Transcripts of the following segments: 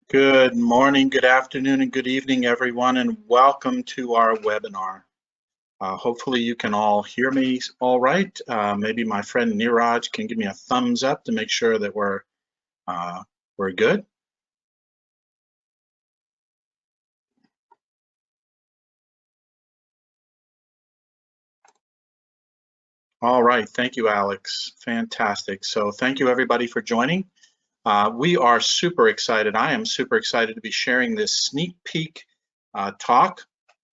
Good morning, good afternoon, and good evening, everyone, and welcome to our webinar. Hopefully you can all hear me all right. Maybe my friend Niraj can give me a thumbs up to make sure that we're good. All right, thank you, Alex. Fantastic. So thank you, everybody, for joining. We are super excited. I am super excited to be sharing this sneak peek talk.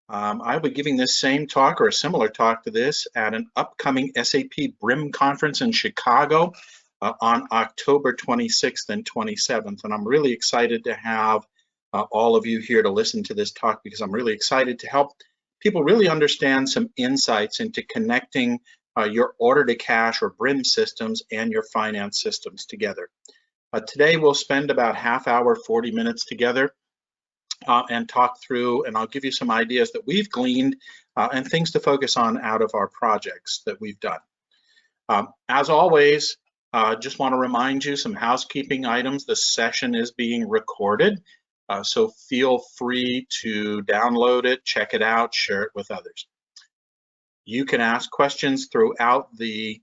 I'll be giving this same talk or a similar talk to this at an upcoming SAP BRIM conference in Chicago on October 26th and 27th. And I'm really excited to have all of you here to listen to this talk because I'm really excited to help people really understand some insights into connecting your order to cash or BRIM systems and your finance systems together. Today we'll spend about half hour, 40 minutes together and talk through, and I'll give you some ideas that we've gleaned and things to focus on out of our projects that we've done. As always, just want to remind you some housekeeping items. The session is being recorded, so feel free to download it, check it out, share it with others. You can ask questions throughout the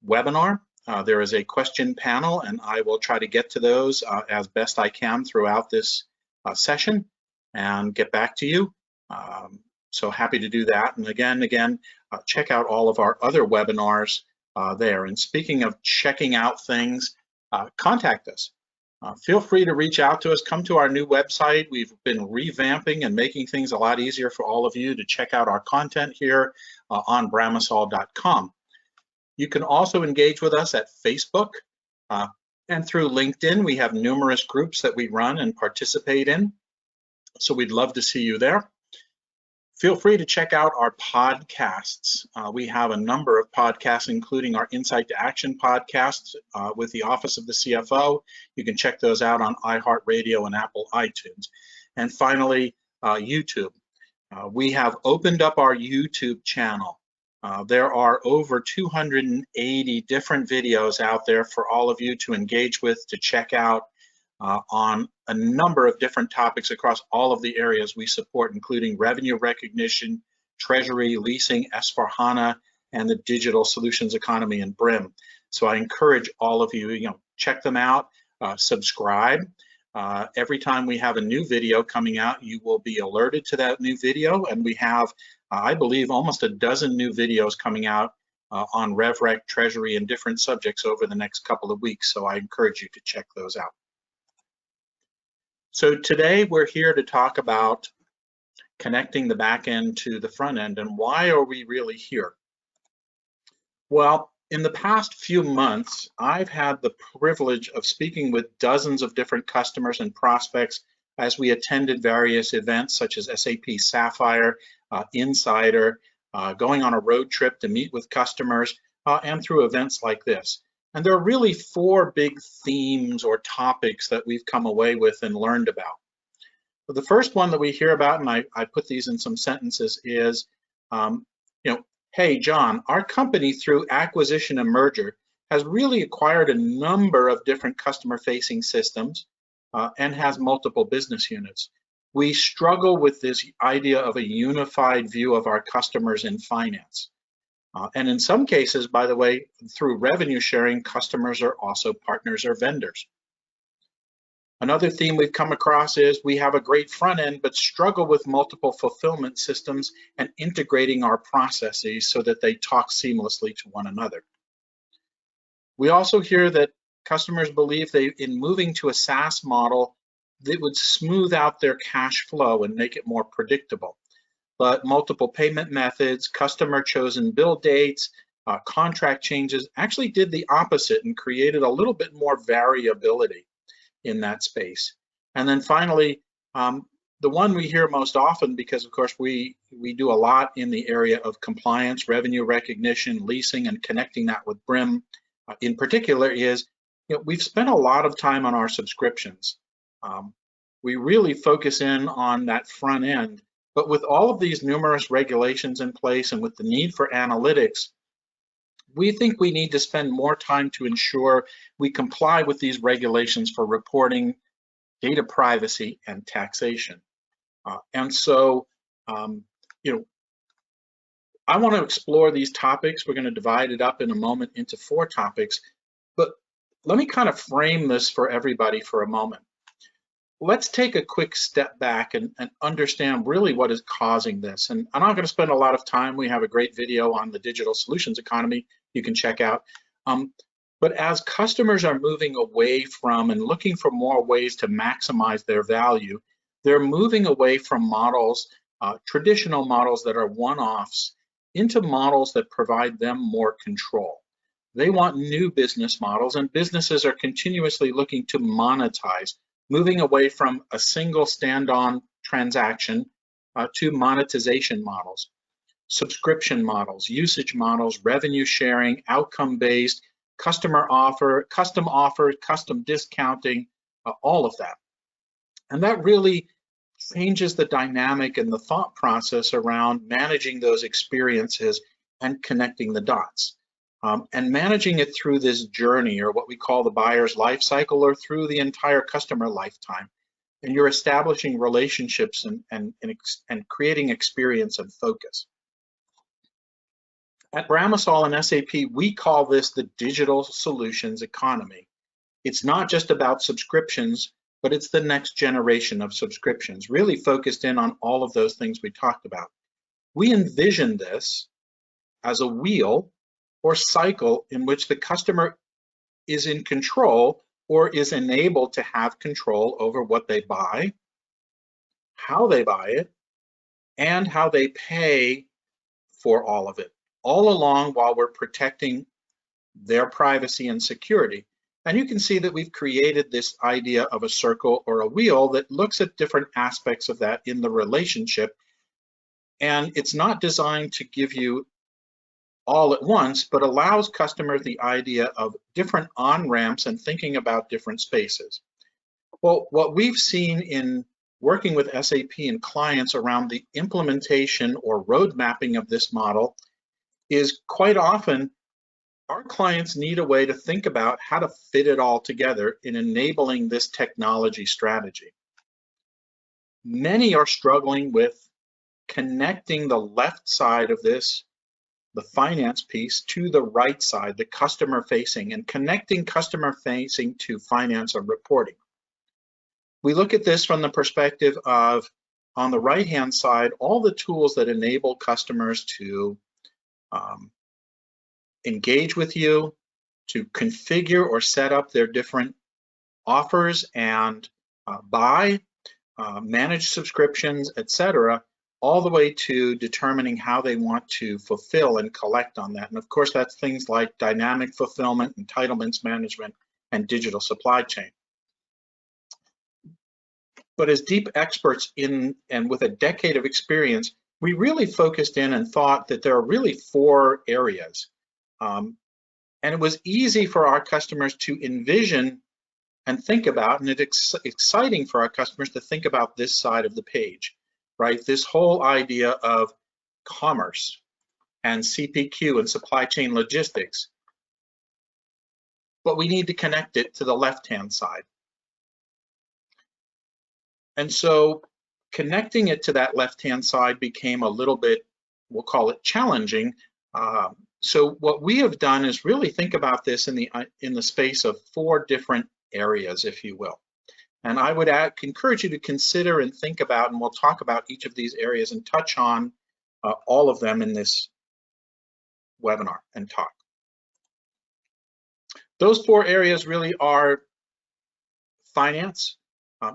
webinar. There is a question panel, and I will try to get to those as best I can throughout this session and get back to you. So happy to do that. And again, check out all of our other webinars there. And speaking of checking out things, contact us. Feel free to reach out to us. Come to our new website. We've been revamping and making things a lot easier for all of you to check out our content here on Bramasol.com. You can also engage with us at Facebook and through LinkedIn. We have numerous groups that we run and participate in, so we'd love to see you there. Feel free to check out our podcasts. We have a number of podcasts, including our Insight to Action podcasts with the Office of the CFO. You can check those out on iHeartRadio and Apple iTunes. And finally, YouTube. We have opened up our YouTube channel. There are over 280 different videos out there for all of you to engage with, to check out on a number of different topics across all of the areas we support, including revenue recognition, treasury, leasing, S/4HANA, and the digital solutions economy and BRIM. So I encourage all of you, check them out, subscribe. Every time we have a new video coming out, you will be alerted to that new video, and we have I believe almost a dozen new videos coming out on RevRec, Treasury, and different subjects over the next couple of weeks, so I encourage you to check those out. So today we're here to talk about connecting the back end to the front end, and why are we really here? Well, in the past few months, I've had the privilege of speaking with dozens of different customers and prospects as we attended various events such as SAP Sapphire, Insider, going on a road trip to meet with customers, and through events like this. And there are really four big themes or topics that we've come away with and learned about. So the first one that we hear about, and I put these in some sentences, is, hey, John, our company through acquisition and merger has really acquired a number of different customer-facing systems and has multiple business units. We struggle with this idea of a unified view of our customers in finance. And in some cases, by the way, through revenue sharing, customers are also partners or vendors. Another theme we've come across is we have a great front end, but struggle with multiple fulfillment systems and integrating our processes so that they talk seamlessly to one another. We also hear that customers believe in moving to a SaaS model, that would smooth out their cash flow and make it more predictable. But multiple payment methods, customer chosen bill dates, contract changes actually did the opposite and created a little bit more variability in that space. And then finally, the one we hear most often, because of course we do a lot in the area of compliance, revenue recognition, leasing, and connecting that with BRIM in particular, is we've spent a lot of time on our subscriptions. We really focus in on that front end, but with all of these numerous regulations in place and with the need for analytics, we think we need to spend more time to ensure we comply with these regulations for reporting data privacy, and taxation. And so, you know, I want to explore these topics. We're going to divide it up in a moment into 4 topics, but let me kind of frame this for everybody for a moment. Let's take a quick step back and understand really what is causing this. And I'm not going to spend a lot of time. We have a great video on the digital solutions economy you can check out. But as customers are moving away from and looking for more ways to maximize their value, they're moving away from models, traditional models that are one-offs, into models that provide them more control. They want new business models, and businesses are continuously looking to monetize, moving away from a single stand-on transaction to monetization models, subscription models, usage models, revenue sharing, outcome-based, custom offers, custom discounting, all of that. And that really changes the dynamic and the thought process around managing those experiences and connecting the dots. And managing it through this journey, or what we call the buyer's life cycle, or through the entire customer lifetime. And you're establishing relationships and creating experience and focus. At Bramasol and SAP, we call this the digital solutions economy. It's not just about subscriptions, but it's the next generation of subscriptions, really focused in on all of those things we talked about. We envision this as a wheel or cycle in which the customer is in control or is enabled to have control over what they buy, how they buy it, and how they pay for all of it, all along while we're protecting their privacy and security. And you can see that we've created this idea of a circle or a wheel that looks at different aspects of that in the relationship. And it's not designed to give you all at once, but allows customers the idea of different on-ramps and thinking about different spaces. Well, what we've seen in working with SAP and clients around the implementation or road mapping of this model is quite often our clients need a way to think about how to fit it all together in enabling this technology strategy. Many are struggling with connecting the left side of this, the finance piece, to the right side, the customer facing, and connecting customer facing to finance and reporting. We look at this from the perspective of, on the right-hand side, all the tools that enable customers to engage with you, to configure or set up their different offers and buy, manage subscriptions, etc., all the way to determining how they want to fulfill and collect on that. And of course, that's things like dynamic fulfillment, entitlements management, and digital supply chain. But as deep experts in and with a decade of experience, we really focused in and thought that there are really 4 areas. And it was easy for our customers to envision and think about, and it's exciting for our customers to think about this side of the page, right? This whole idea of commerce and CPQ and supply chain logistics. But we need to connect it to the left-hand side. And so connecting it to that left-hand side became a little bit, we'll call it challenging. So what we have done is really think about this in the space of 4 different areas, if you will. And I would encourage you to consider and think about, and we'll talk about each of these areas and touch on all of them in this webinar and talk. Those 4 areas really are finance,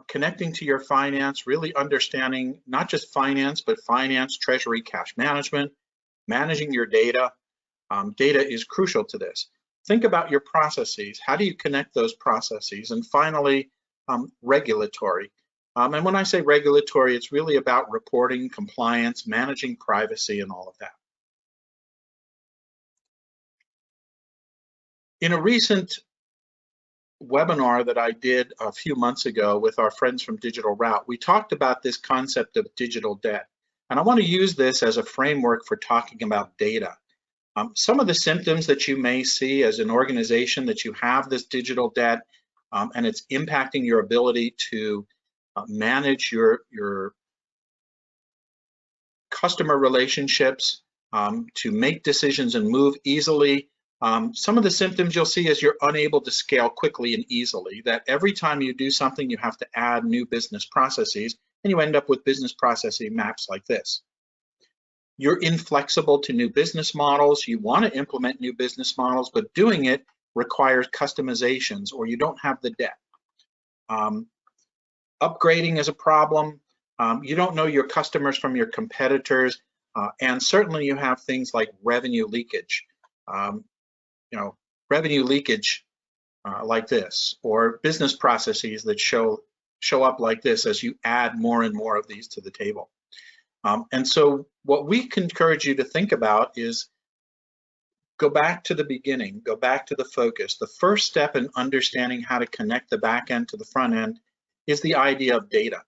connecting to your finance, really understanding not just finance, but finance, treasury, cash management, managing your data. Data is crucial to this. Think about your processes. How do you connect those processes? And finally, regulatory. And when I say regulatory, it's really about reporting, compliance, managing privacy, and all of that. In a recent webinar that I did a few months ago with our friends from Digital Route, we talked about this concept of digital debt. And I want to use this as a framework for talking about data. Some of the symptoms that you may see as an organization that you have this digital debt and it's impacting your ability to manage your customer relationships, to make decisions and move easily. Some of the symptoms you'll see is you're unable to scale quickly and easily, that every time you do something, you have to add new business processes, and you end up with business processing maps like this. You're inflexible to new business models. You want to implement new business models, but doing it requires customizations, or you don't have the depth. Upgrading is a problem. You don't know your customers from your competitors, and certainly you have things like revenue leakage. Revenue leakage like this, or business processes that show up like this as you add more and more of these to the table. And so what we can encourage you to think about is go back to the beginning, go back to the focus. The first step in understanding how to connect the back end to the front end is the idea of data.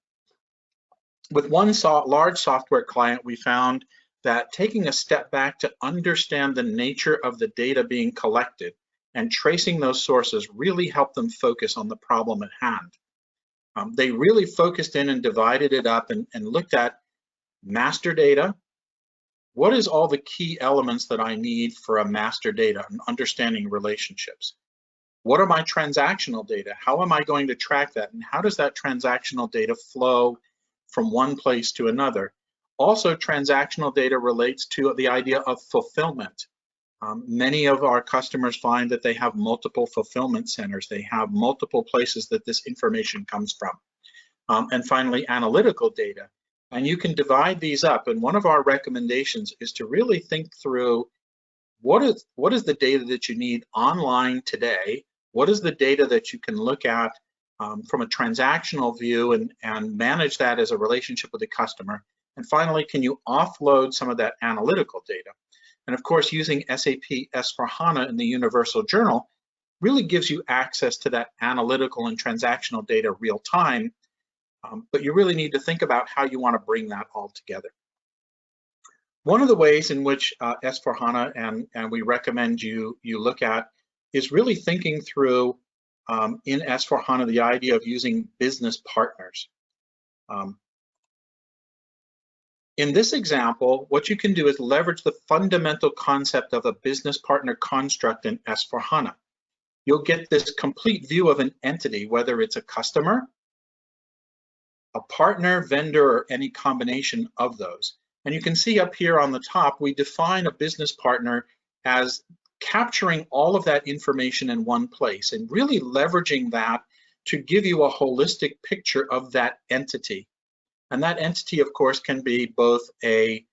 With one large software client, we found that taking a step back to understand the nature of the data being collected and tracing those sources really helped them focus on the problem at hand. They really focused in and divided it up and looked at master data. What is all the key elements that I need for a master data and understanding relationships? What are my transactional data? How am I going to track that? And how does that transactional data flow from one place to another? Also, transactional data relates to the idea of fulfillment. Many of our customers find that they have multiple fulfillment centers. They have multiple places that this information comes from. And finally, analytical data. And you can divide these up. And one of our recommendations is to really think through what is the data that you need online today? What is the data that you can look at from a transactional view and manage that as a relationship with the customer? And finally, can you offload some of that analytical data? And of course, using SAP S/4HANA in the Universal Journal really gives you access to that analytical and transactional data real time. But you really need to think about how you want to bring that all together. One of the ways in which S/4HANA and we recommend you look at is really thinking through in S/4HANA the idea of using business partners. In this example, what you can do is leverage the fundamental concept of a business partner construct in S/4HANA. You'll get this complete view of an entity, whether it's a customer, a partner, vendor, or any combination of those. And you can see up here on the top, we define a business partner as capturing all of that information in one place and really leveraging that to give you a holistic picture of that entity. And that entity, of course, can be both it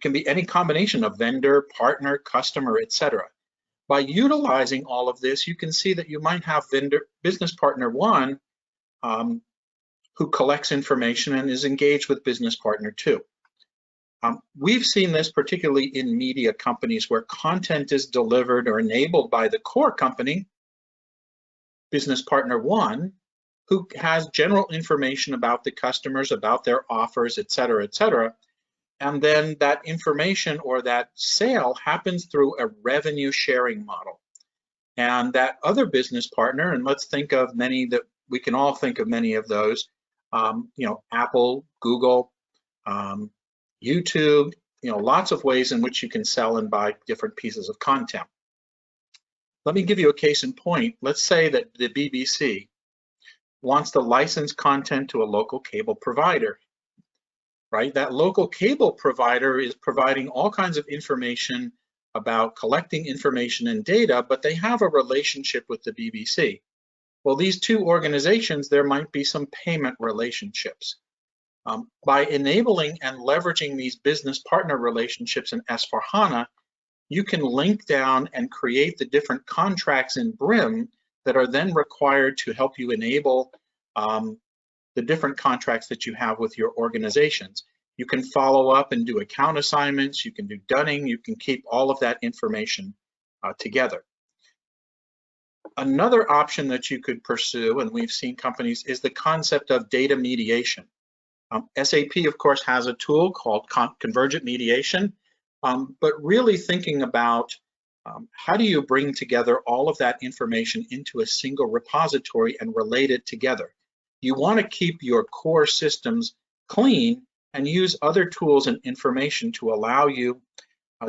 can be any combination of vendor, partner, customer, etc. By utilizing all of this, you can see that you might have business partner one who collects information and is engaged with business partner two. We've seen this particularly in media companies where content is delivered or enabled by the core company, business partner one, who has general information about the customers, about their offers, et cetera, and then that information or that sale happens through a revenue sharing model. And that other business partner, and let's think of many that we can all think of many of those, Apple, Google, YouTube, lots of ways in which you can sell and buy different pieces of content. Let me give you a case in point. Let's say that the BBC wants to license content to a local cable provider, right? That local cable provider is providing all kinds of information about collecting information and data, but they have a relationship with the BBC. Well, these two organizations, there might be some payment relationships. By enabling and leveraging these business partner relationships in S/4HANA, you can link down and create the different contracts in BRIM that are then required to help you enable the different contracts that you have with your organizations. You can follow up and do account assignments, you can do dunning, you can keep all of that information together. Another option that you could pursue, and we've seen companies, is the concept of data mediation. SAP, of course, has a tool called convergent mediation, but really thinking about How do you bring together all of that information into a single repository and relate it together? You want to keep your core systems clean and use other tools and information to allow you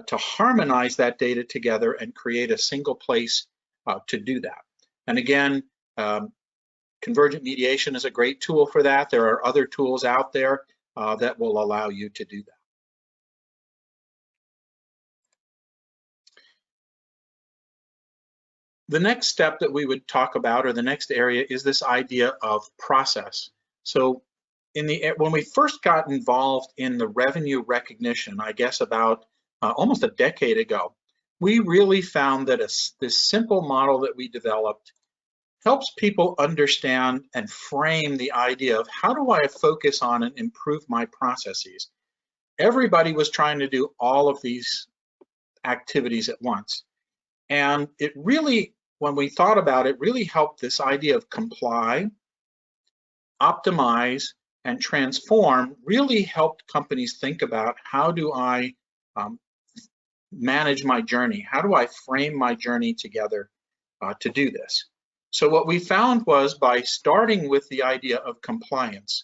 to harmonize that data together and create a single place to do that. And again, convergent mediation is a great tool for that. There are other tools out there that will allow you to do that. The next step that we would talk about, or the next area, is this idea of process. So when we first got involved in the revenue recognition, I guess about almost a decade ago, we really found that this simple model that we developed helps people understand and frame the idea of how do I focus on and improve my processes. Everybody was trying to do all of these activities at once. And it really, when we thought about it, really helped this idea of comply, optimize, and transform really helped companies think about how do I manage my journey? How do I frame my journey together to do this? So what we found was, by starting with the idea of compliance,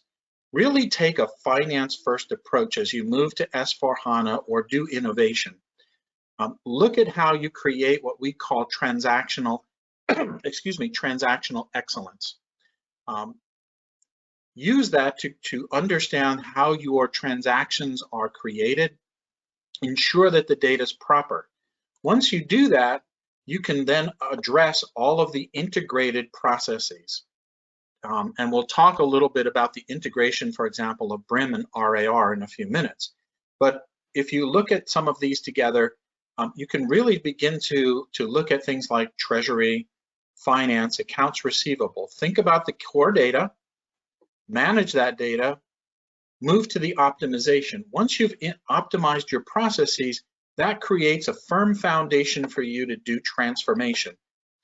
really take a finance-first approach as you move to S/4HANA or do innovation. Look at how you create what we call transactional, transactional excellence. Use that to understand how your transactions are created, ensure that the data is proper. Once you do that, you can then address all of the integrated processes. And we'll talk a little bit about the integration, for example, of BRIM and RAR in a few minutes. But if you look at some of these together, you can really begin to look at things like treasury, finance, accounts receivable. Think about the core data, manage that data, move to the optimization. Once you've optimized your processes, that creates a firm foundation for you to do transformation,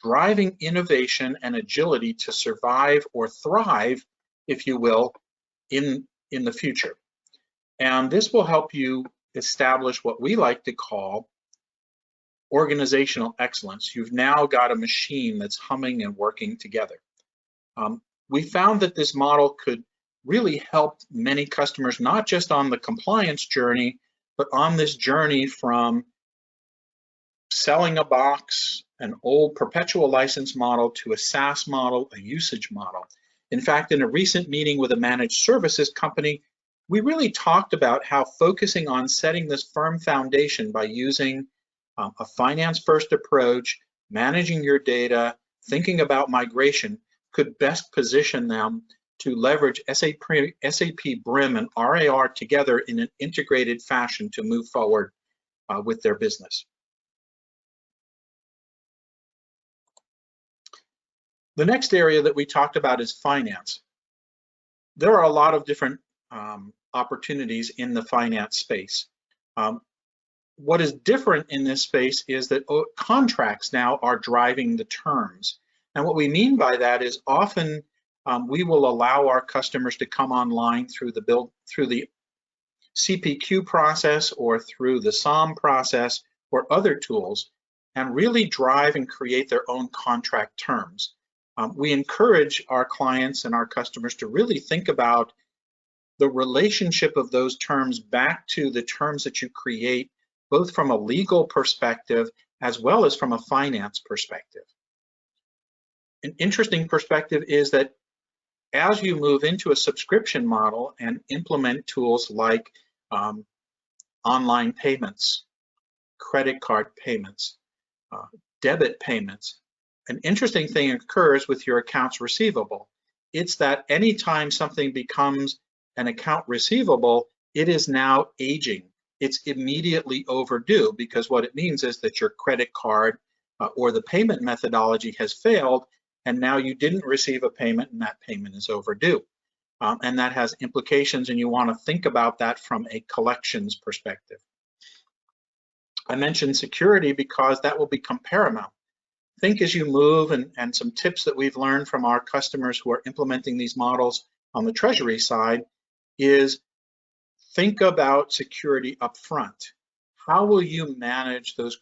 driving innovation and agility to survive or thrive, if you will, in the future. And this will help you establish what we like to call organizational excellence. You've now got a machine that's humming and working together. We found that this model could really help many customers, not just on the compliance journey, but on this journey from selling a box, an old perpetual license model, to a SaaS model, a usage model. In fact, in a recent meeting with a managed services company, we really talked about how focusing on setting this firm foundation by using a finance-first approach, managing your data, thinking about migration, could best position them to leverage SAP BRIM and RAR together in an integrated fashion to move forward with their business. The next area that we talked about is finance. There are a lot of different opportunities in the finance space. What is different in this space is that contracts now are driving the terms. And what we mean by that is often we will allow our customers to come online through the CPQ process or through the SOM process or other tools, and really drive and create their own contract terms. We encourage our clients and our customers to really think about the relationship of those terms back to the terms that you create, both from a legal perspective as well as from a finance perspective. An interesting perspective is that as you move into a subscription model and implement tools like online payments, credit card payments, debit payments, an interesting thing occurs with your accounts receivable. It's that anytime something becomes an account receivable, it is now aging. It's immediately overdue, because what it means is that your credit card or the payment methodology has failed, and now you didn't receive a payment and that payment is overdue. And that has implications, and you want to think about that from a collections perspective. I mentioned security because that will become paramount. Think as you move, and some tips that we've learned from our customers who are implementing these models on the treasury side is think about security up front. how will you manage that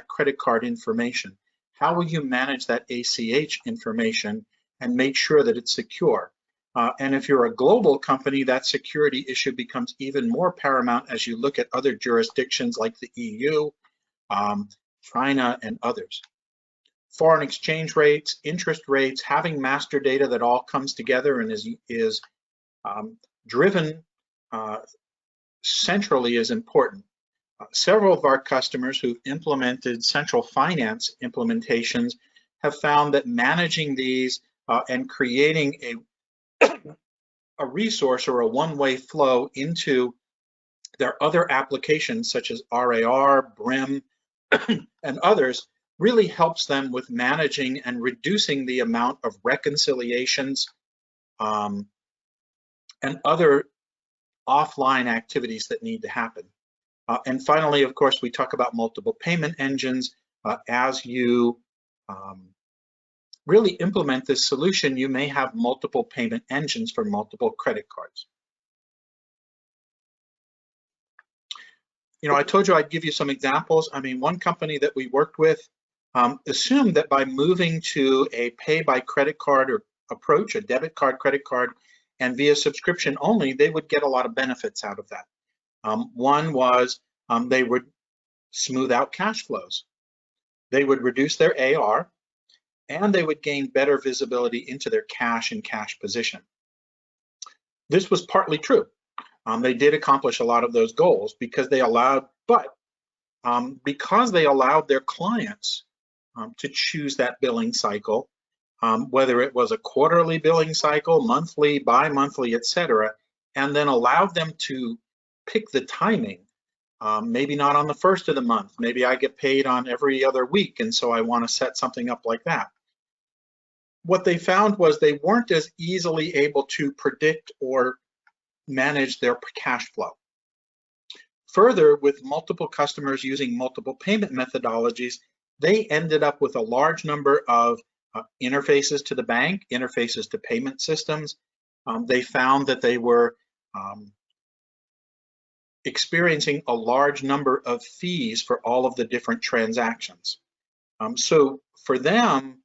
credit card information? How will you manage that ACH information and make sure that it's secure? And if you're a global company, that security issue becomes even more paramount as you look at other jurisdictions like the EU, China, and others. Foreign exchange rates, interest rates, having master data that all comes together and is driven centrally is important. Several of our customers who've implemented central finance implementations have found that managing these and creating a resource or a one-way flow into their other applications such as RAR, BRIM, and others really helps them with managing and reducing the amount of reconciliations and other offline activities that need to happen. And finally, of course, we talk about multiple payment engines. As you really implement this solution, you may have multiple payment engines for multiple credit cards. You know, I told you I'd give you some examples. I mean, one company that we worked with assumed that by moving to a pay by credit card or approach, a debit card, credit card, and via subscription only, they would get a lot of benefits out of that. One was they would smooth out cash flows. They would reduce their AR, and they would gain better visibility into their cash and cash position. This was partly true. They did accomplish a lot of those goals because they allowed, because they allowed their clients to choose that billing cycle, whether it was a quarterly billing cycle, monthly, bi-monthly, etc., and then allowed them to pick the timing. Maybe not on the first of the month. Maybe I get paid on every other week, and so I want to set something up like that. What they found was they weren't as easily able to predict or manage their cash flow. Further, with multiple customers using multiple payment methodologies, they ended up with a large number of interfaces to the bank, interfaces to payment systems. They found that they were experiencing a large number of fees for all of the different transactions. So for them,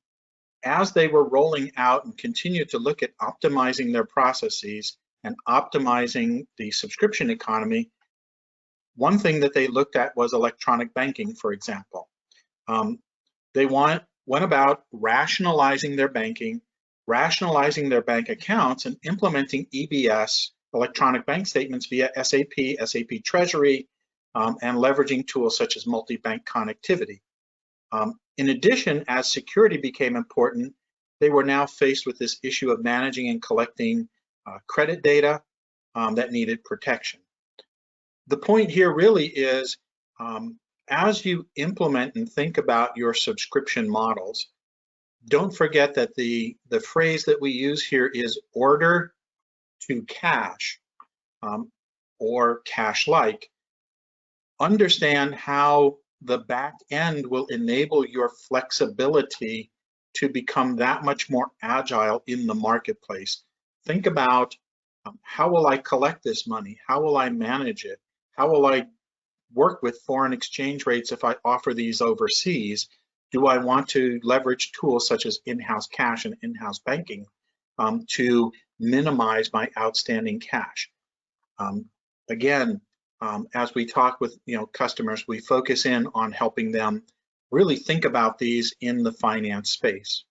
as they were rolling out and continue to look at optimizing their processes and optimizing the subscription economy, one thing that they looked at was electronic banking, for example. They went about rationalizing their banking, rationalizing their bank accounts, and implementing EBS, electronic bank statements, via SAP, SAP Treasury, and leveraging tools such as multi-bank connectivity. In addition, as security became important, they were now faced with this issue of managing and collecting credit data that needed protection. The point here really is, as you implement and think about your subscription models, don't forget that the phrase that we use here is order to cash, or cash-like. Understand how the back end will enable your flexibility to become that much more agile in the marketplace. Think about how will I collect this money? How will I manage it? How will I work with foreign exchange rates if I offer these overseas? Do I want to leverage tools such as in-house cash and in-house banking to minimize my outstanding cash? Again, as we talk with customers, we focus in on helping them really think about these in the finance space.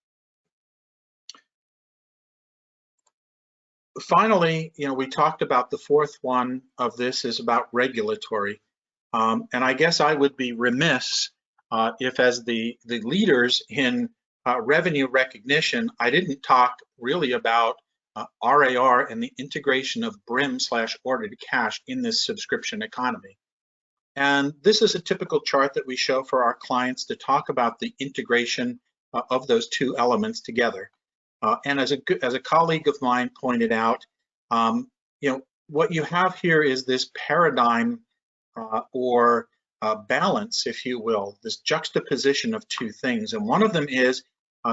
Finally, we talked about the fourth one of this is about regulatory. And I guess I would be remiss if, as the leaders in revenue recognition, I didn't talk really about RAR and the integration of BRIM/order to cash in this subscription economy. And this is a typical chart that we show for our clients to talk about the integration of those two elements together. And as a colleague of mine pointed out, what you have here is this paradigm or balance, if you will, this juxtaposition of two things. And one of them is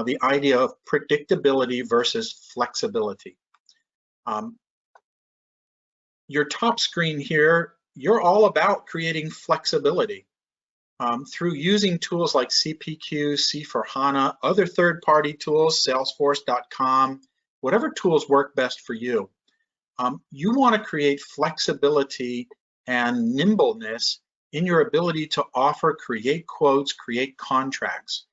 the idea of predictability versus flexibility. Your top screen here you're all about creating flexibility through using tools like CPQ, C4HANA, other third-party tools, Salesforce.com, whatever tools work best for you. You want to create flexibility and nimbleness in your ability to offer, create quotes, create contracts.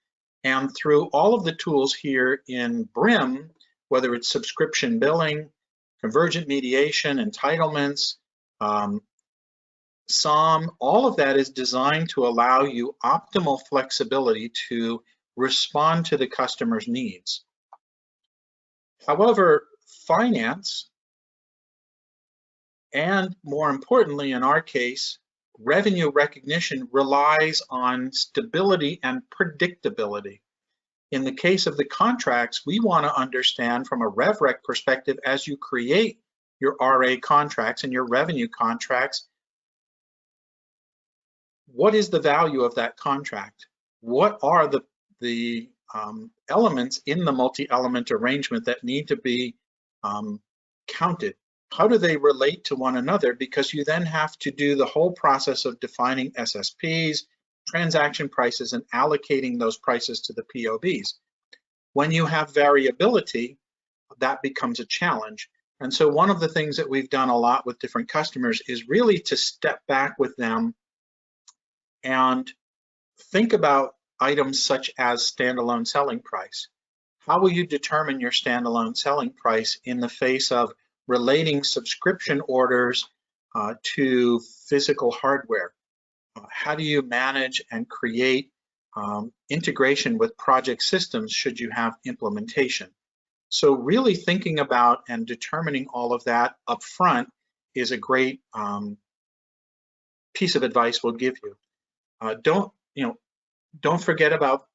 And through all of the tools here in BRIM, whether it's subscription billing, convergent mediation, entitlements, SOM, all of that is designed to allow you optimal flexibility to respond to the customer's needs. However, finance, and more importantly in our case, revenue recognition relies on stability and predictability. In the case of the contracts, we want to understand from a RevRec perspective, as you create your RA contracts and your revenue contracts, what is the value of that contract? What are the elements in the multi-element arrangement that need to be counted? How do they relate to one another? Because you then have to do the whole process of defining SSPs, transaction prices, and allocating those prices to the POBs. When you have variability, that becomes a challenge. And so one of the things that we've done a lot with different customers is really to step back with them and think about items such as standalone selling price. How will you determine your standalone selling price in the face of relating subscription orders to physical hardware? How do you manage and create integration with project systems should you have implementation? So really thinking about and determining all of that up front is a great piece of advice we'll give you. Don't forget about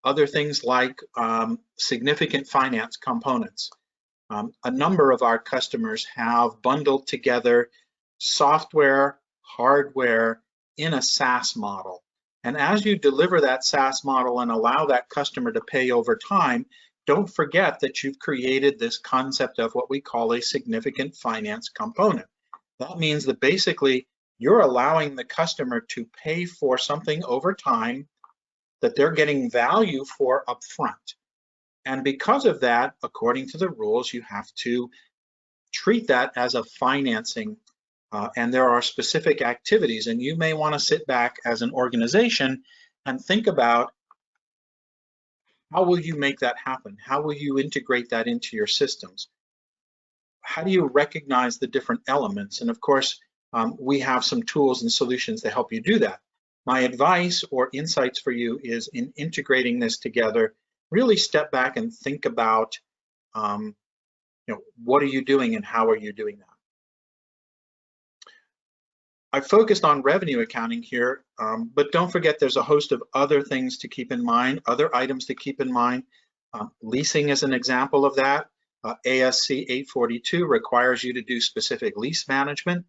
other things like significant finance components. A number of our customers have bundled together software, hardware in a SaaS model. And as you deliver that SaaS model and allow that customer to pay over time, don't forget that you've created this concept of what we call a significant finance component. That means that basically you're allowing the customer to pay for something over time that they're getting value for upfront. And because of that, according to the rules, you have to treat that as a financing, and there are specific activities, and you may want to sit back as an organization and think about how will you make that happen? How will you integrate that into your systems? How do you recognize the different elements? And of course, we have some tools and solutions to help you do that. My advice or insights for you is in integrating this together, really step back and think about, what are you doing and how are you doing that? I focused on revenue accounting here, but don't forget there's a host of other things to keep in mind, other items to keep in mind. Leasing is an example of that. ASC 842 requires you to do specific lease management.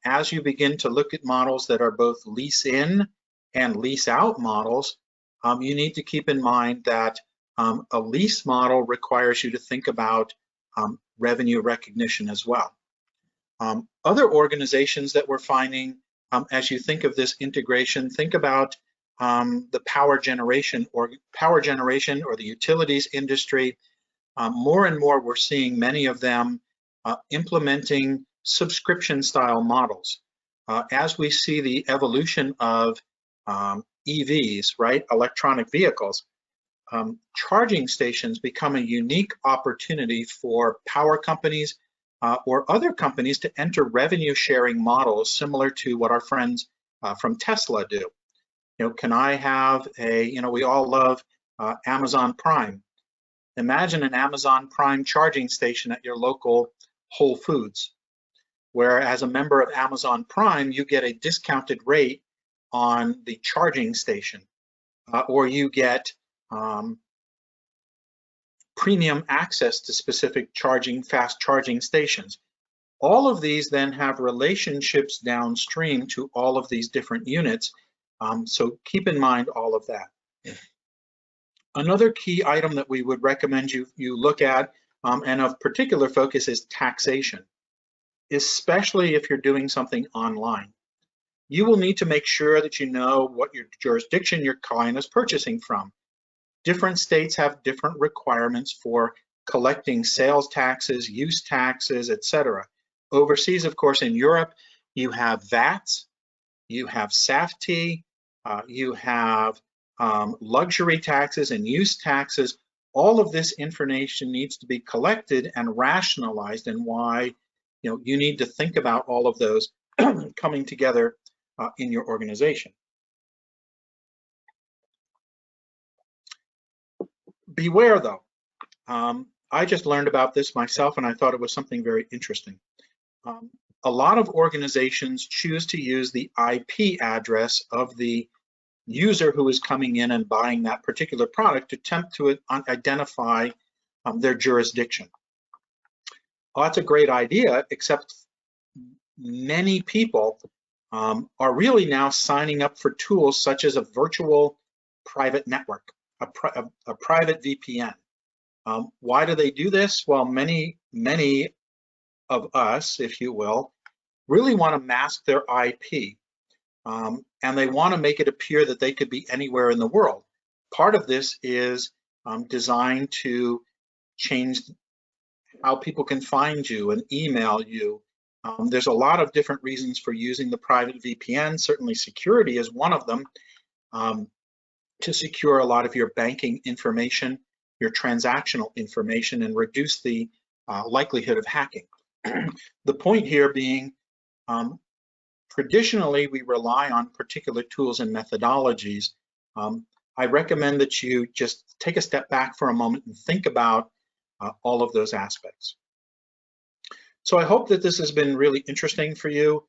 As you begin to look at models that are both lease in and lease out models, you need to keep in mind that a lease model requires you to think about revenue recognition as well. Other organizations that we're finding, as you think of this integration, think about the power generation or the utilities industry. More and more, we're seeing many of them implementing subscription style models. As we see the evolution of EVs, right, electronic vehicles, charging stations become a unique opportunity for power companies or other companies to enter revenue sharing models similar to what our friends from Tesla do. Can I have we all love Amazon Prime. Imagine an Amazon Prime charging station at your local Whole Foods, where as a member of Amazon Prime, you get a discounted rate on the charging station, or you get premium access to specific fast charging stations. All of these then have relationships downstream to all of these different units. So keep in mind all of that. Another key item that we would recommend you look at and of particular focus is taxation. especially if you're doing something online. You will need to make sure that you know what your jurisdiction your client is purchasing from. Different states have different requirements for collecting sales taxes, use taxes, etc. Overseas, of course, in Europe, you have VAT, you have SAFT, you have luxury taxes and use taxes. All of this information needs to be collected and rationalized, and why you need to think about all of those coming together in your organization. Beware though, I just learned about this myself and I thought it was something very interesting. A lot of organizations choose to use the IP address of the user who is coming in and buying that particular product to attempt to identify their jurisdiction. Well, that's a great idea, except many people are really now signing up for tools such as a virtual private network, a private VPN. Why do they do this? Well, many of us, if you will, really want to mask their IP. And they want to make it appear that they could be anywhere in the world. Part of this is designed to change how people can find you and email you. There's a lot of different reasons for using the private VPN. Certainly security is one of them, to secure a lot of your banking information, your transactional information, and reduce the likelihood of hacking. The point here being, traditionally, we rely on particular tools and methodologies. I recommend that you just take a step back for a moment and think about all of those aspects. So I hope that this has been really interesting for you,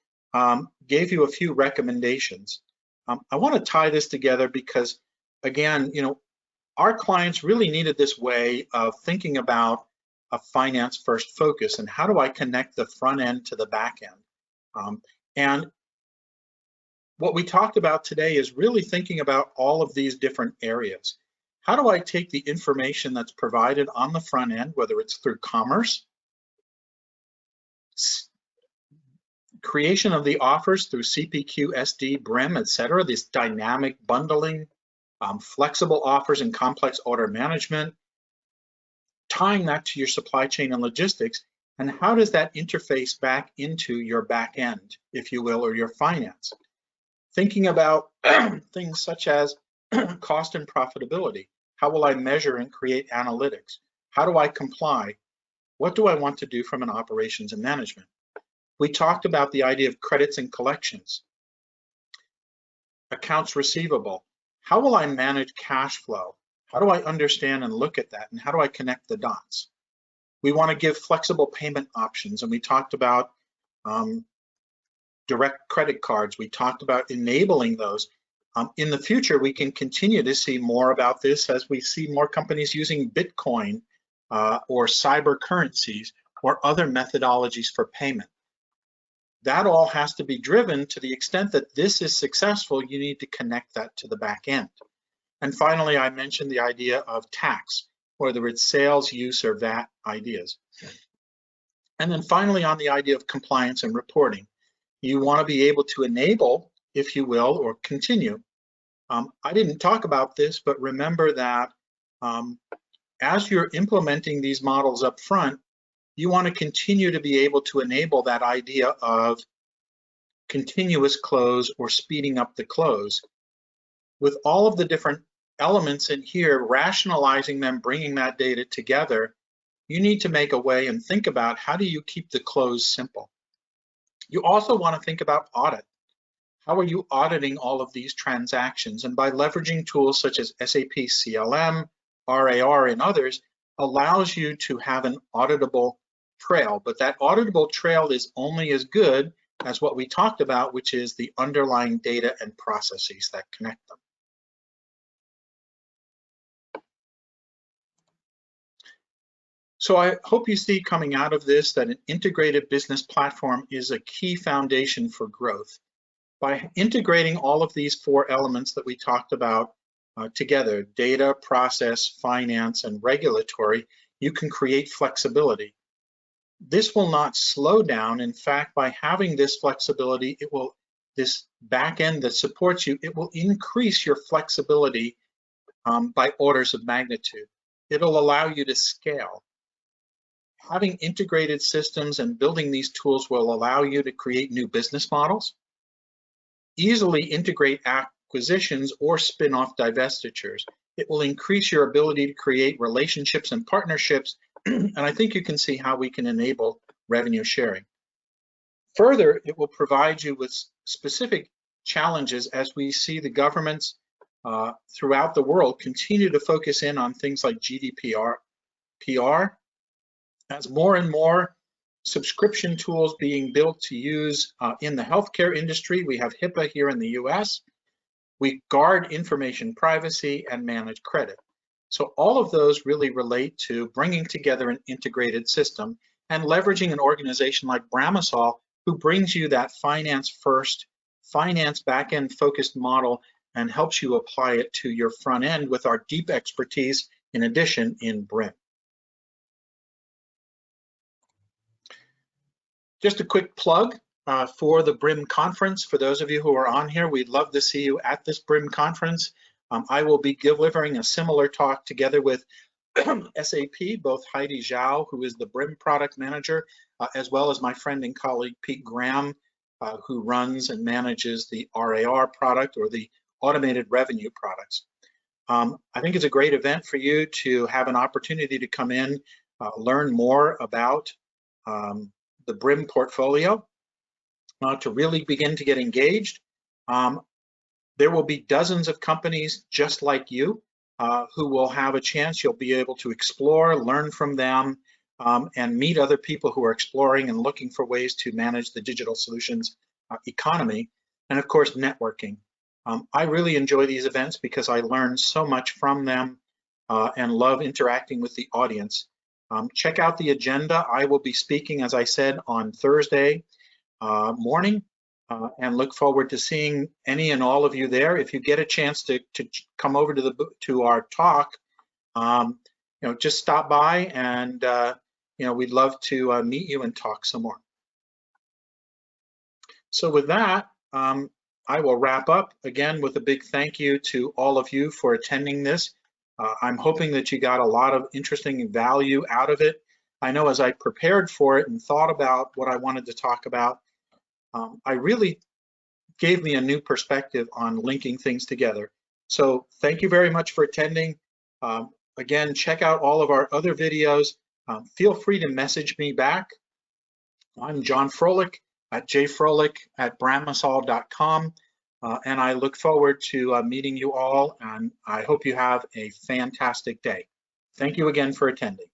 gave you a few recommendations. I want to tie this together because, again, our clients really needed this way of thinking about a finance first focus and how do I connect the front end to the back end. And what we talked about today is really thinking about all of these different areas. How do I take the information that's provided on the front end, whether it's through commerce, creation of the offers through CPQ, SD, BRIM, etc., this dynamic bundling, flexible offers and complex order management, tying that to your supply chain and logistics, and how does that interface back into your back end, if you will, or your finance? Thinking about things such as cost and profitability. How will I measure and create analytics? How do I comply? What do I want to do from an operations and management? We talked about the idea of credits and collections, accounts receivable. How will I manage cash flow? How do I understand and look at that? And how do I connect the dots? We want to give flexible payment options, and we talked about direct credit cards. We talked about enabling those. In the future, we can continue to see more about this as we see more companies using Bitcoin or cyber currencies or other methodologies for payment. That all has to be driven to the extent that this is successful. You need to connect that to the back end. And finally, I mentioned the idea of tax, whether it's sales, use, or VAT ideas. And then finally, on the idea of compliance and reporting, you want to be able to enable, if you will, or continue. I didn't talk about this, but remember that as you're implementing these models up front, you want to continue to be able to enable that idea of continuous close or speeding up the close. With all of the different elements in here, rationalizing them, bringing that data together, you need to make a way and think about how do you keep the close simple. You also want to think about audit. How are you auditing all of these transactions? And by leveraging tools such as SAP CLM, RAR, and others, allows you to have an auditable trail. But that auditable trail is only as good as what we talked about, which is the underlying data and processes that connect them. So I hope you see coming out of this that an integrated business platform is a key foundation for growth. By integrating all of these four elements that we talked about together, data, process, finance, and regulatory, you can create flexibility. This will not slow down. In fact, by having this flexibility, this back end that supports you, it will increase your flexibility by orders of magnitude. It'll allow you to scale. Having integrated systems and building these tools will allow you to create new business models, easily integrate acquisitions or spin-off divestitures. It will increase your ability to create relationships and partnerships, and I think you can see how we can enable revenue sharing. Further, it will provide you with specific challenges as we see the governments throughout the world continue to focus in on things like GDPR, as more and more subscription tools being built to use in the healthcare industry. We have HIPAA here in the US. We guard information privacy and manage credit. So all of those really relate to bringing together an integrated system and leveraging an organization like Bramasol, who brings you that finance first, finance back end focused model and helps you apply it to your front end with our deep expertise in addition in BRIM. Just a quick plug for the BRIM conference. For those of you who are on here, we'd love to see you at this BRIM conference. I will be delivering a similar talk together with SAP, both Heidi Zhao, who is the BRIM product manager, as well as my friend and colleague Pete Graham, who runs and manages the RAR product, or the automated revenue products. I think it's a great event for you to have an opportunity to come in, learn more about the BRIM portfolio, to really begin to get engaged. There will be dozens of companies just like you who will have a chance. You'll be able to explore, learn from them, and meet other people who are exploring and looking for ways to manage the digital solutions economy, and of course, networking. I really enjoy these events because I learn so much from them and love interacting with the audience. Check out the agenda. I will be speaking, as I said, on Thursday morning, and look forward to seeing any and all of you there. If you get a chance to come over to our talk, just stop by, and we'd love to meet you and talk some more. So with that, I will wrap up again with a big thank you to all of you for attending this. I'm hoping that you got a lot of interesting value out of it. I know as I prepared for it and thought about what I wanted to talk about, I really gave me a new perspective on linking things together. So thank you very much for attending. Again, check out all of our other videos. Feel free to message me back. I'm John Froelich at jfroelich@bramasol.com. And I look forward to meeting you all, and I hope you have a fantastic day. Thank you again for attending.